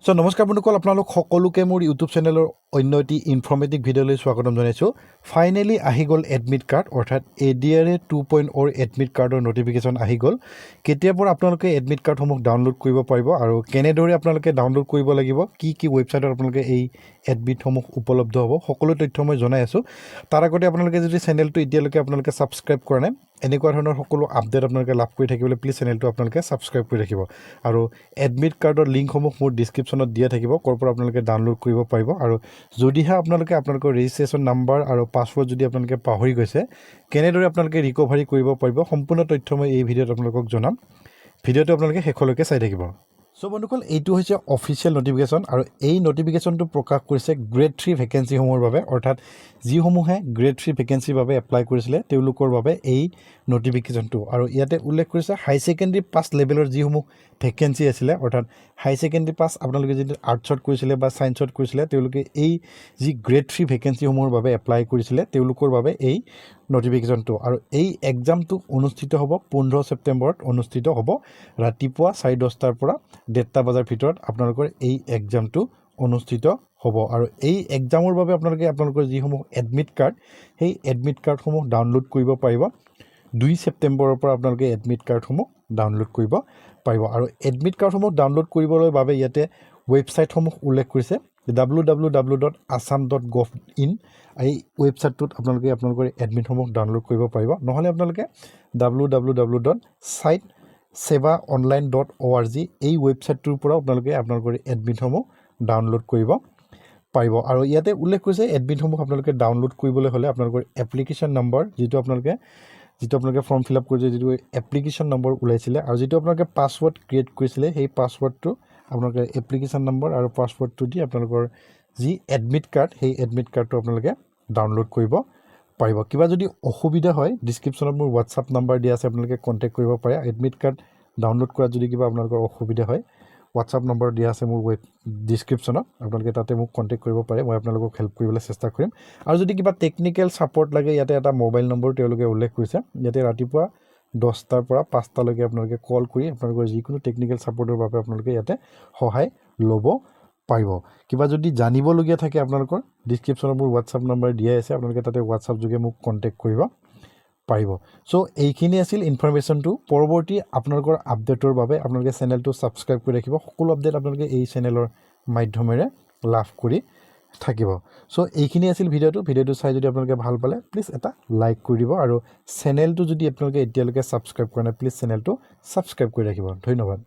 So নমস্কাৰ বন্ধুসকল, আপোনালোক সকলোকে মোৰ ইউটিউব চেনেলৰ অন্য এটি ইনফৰ্মেটিভ ভিডিঅ'লৈ স্বাগতম জনাইছোঁ। ফাইনেলি আহি গ'ল এডমিট কাৰ্ড, অৰ্থাৎ ADRA 2.0 এডমিট কাৰ্ডৰ নটিফিকেশ্যন আহি গ'ল। কেতিয়াৰ পৰা আপোনালোকে এডমিট কাৰ্ডসমূহ ডাউনলোড কৰিব পাৰিব আৰু কেনেদৰে আপোনালোকে ডাউনলোড কৰিব লাগিব, কি ৱেবছাইটত আপোনালোকে এই এডমিটসমূহ উপলব্ধ হ'ব, সকলো তথ্য মই জনাই আছোঁ। তাৰ আগতে আপোনালোকে যদি চেনেলটো এতিয়ালৈকে আপোনালোকে ছাবস্ক্ৰাইব কৰা নাই, এনেকুৱা ধৰণৰ সকলো আপডেট আপোনালোকে লাভ কৰি থাকিবলৈ প্লিজ চেনেলটো আপোনালোকে ছাবস্ক্ৰাইব কৰি ৰাখিব। আৰু এডমিট কাৰ্ডৰ লিংকসমূহ মোৰ ডিছক্ৰিপশ্যনত দিয়া থাকিব, ক'ৰ পৰা আপোনালোকে ডাউনলোড কৰিব পাৰিব। আৰু যদিহে আপোনালোকৰ ৰেজিষ্ট্ৰেশ্যন নাম্বাৰ আৰু পাছৱৰ্ড যদি আপোনালোকে পাহৰি গৈছে, কেনেদৰে আপোনালোকে ৰিকভাৰী কৰিব পাৰিব, সম্পূৰ্ণ তথ্য মই এই ভিডিঅ'ত আপোনালোকক জনাম। ভিডিঅ'টো আপোনালোকে শেষলৈকে চাই থাকিব। সো বন্ধুসকল, এইটো হৈছে অফিচিয়েল নটিফিকেশ্যন আৰু এই নটিফিকেশ্যনটো প্ৰকাশ কৰিছে গ্ৰেড 3 ভেকেঞ্চিসমূহৰ বাবে, অৰ্থাৎ যিসমূহে গ্ৰেড 3 ভেকেঞ্চিৰ বাবে এপ্লাই কৰিছিলে তেওঁলোকৰ বাবে এই নটিফিকেশ্যনটো। আৰু ইয়াতে উল্লেখ কৰিছে হাই ছেকেণ্ডেৰী পাছ লেভেলৰ যিসমূহ ভেকেঞ্চি আছিলে, অৰ্থাৎ হাই ছেকেণ্ডেৰী পাছ আপোনালোকে যদি আৰ্টছত কৰিছিলে বা ছায়েন্সত কৰিছিলে, তেওঁলোকে এই যি গ্ৰেড 3 ভেকেঞ্চিসমূহৰ বাবে এপ্লাই কৰিছিলে তেওঁলোকৰ বাবে এই নটিফিকেশ্যনটো। আৰু এই এক্সামটো অনুষ্ঠিত হ'ব 15 ছেপ্টেম্বৰত অনুষ্ঠিত হ'ব, ৰাতিপুৱা 10:30 পৰা 1:30 বজাৰ ভিতৰত আপোনালোকৰ এই এক্সামটো অনুষ্ঠিত হ'ব। আৰু এই এক্সামৰ বাবে আপোনালোকৰ যিসমূহ এডমিট কাৰ্ড, সেই এডমিট কাৰ্ডসমূহ ডাউনলোড কৰিব পাৰিব। 2 ছেপ্টেম্বৰৰ পৰা আপোনালোকে এডমিট কাৰ্ডসমূহ ডাউনলোড কৰিব পাৰিব। আৰু এডমিট কাৰ্ডসমূহ ডাউনলোড কৰিবলৈ বাবে ইয়াতে ৱেবছাইটসমূহ উল্লেখ কৰিছে www.assam.gov.in। এই ৱেবছাইটটোত আপোনালোকৰ এডমিটসমূহ ডাউনলোড কৰিব পাৰিব। নহ'লে আপোনালোকে www.sitesevaonline.org এই ৱেবছাইটটোৰ পৰা আপোনালোকৰ এডমিটসমূহ ডাউনলোড কৰিব পাৰিব। আৰু ইয়াতে উল্লেখ কৰিছে এডমিটসমূহ আপোনালোকে ডাউনলোড কৰিবলৈ হ'লে আপোনালোকৰ এপ্লিকেশ্যন নম্বৰ, যিটো আপোনালোকে ফৰ্ম ফিল আপ কৰিছে, যিটো এপ্লিকেশ্যন নম্বৰ ওলাইছিলে, আৰু যিটো আপোনালোকে পাছৱৰ্ড ক্ৰিয়েট কৰিছিলে, সেই পাছৱৰ্ডটো আপোনালোকে এপ্লিকেশ্যন নম্বৰ আৰু পাছৱৰ্ডটো দি আপোনালোকৰ যি এডমিট কাৰ্ড, সেই এডমিট কাৰ্ডটো আপোনালোকে ডাউনলোড কৰিব পাৰিব। কিবা যদি অসুবিধা হয়, ডিছক্ৰিপশ্যনত মোৰ হোৱাটছআপ নাম্বাৰ দিয়া আছে, আপোনালোকে কণ্টেক্ট কৰিব পাৰে। এডমিট কাৰ্ড ডাউনলোড কৰাত যদি কিবা আপোনালোকৰ অসুবিধা হয়, হোৱাটছআপ নম্বৰ দিয়া আছে মোৰ ডিছক্ৰিপশ্যনত, আপোনালোকে তাতে মোক কণ্টেক্ট কৰিব পাৰে, মই আপোনালোকক হেল্প কৰিবলৈ চেষ্টা কৰিম। আৰু যদি কিবা টেকনিকেল ছাপৰ্ট লাগে, ইয়াতে এটা মোবাইল নম্বৰ তেওঁলোকে উল্লেখ কৰিছে, ইয়াতে ৰাতিপুৱা 10টাৰ পৰা 5টালৈকে আপোনালোকে কল কৰি আপোনালোকৰ যিকোনো টেকনিকেল ছাপৰ্টৰ বাবে আপোনালোকে ইয়াতে সহায় ল'ব পাৰিব। কিবা যদি জানিবলগীয়া থাকে আপোনালোকৰ ডিছক্ৰিপশ্যনত মোৰ হোৱাটছআপ নম্বৰ দিয়াই আছে, আপোনালোকে তাতে হোৱাটছআপ যোগে মোক কণ্টেক্ট কৰিব পাৰিব। চ' এইখিনি আছিল ইনফৰমেশ্যনটো। পৰৱৰ্তী আপোনালোকৰ আপডেটৰ বাবে আপোনালোকে চেনেলটো ছাবস্ক্ৰাইব কৰি ৰাখিব। সকলো আপডেট আপোনালোকে এই চেনেলৰ মাধ্যমেৰে লাভ কৰি থাকিব। চ' এইখিনি আছিল ভিডিঅ'টো চাই যদি আপোনালোকে ভাল পালে প্লিজ এটা লাইক কৰি দিব। আৰু চেনেলটো যদি আপোনালোকে এতিয়ালৈকে ছাবস্ক্ৰাইব কৰা নাই, প্লিজ চেনেলটো ছাবস্ক্ৰাইব কৰি ৰাখিব। ধন্যবাদ।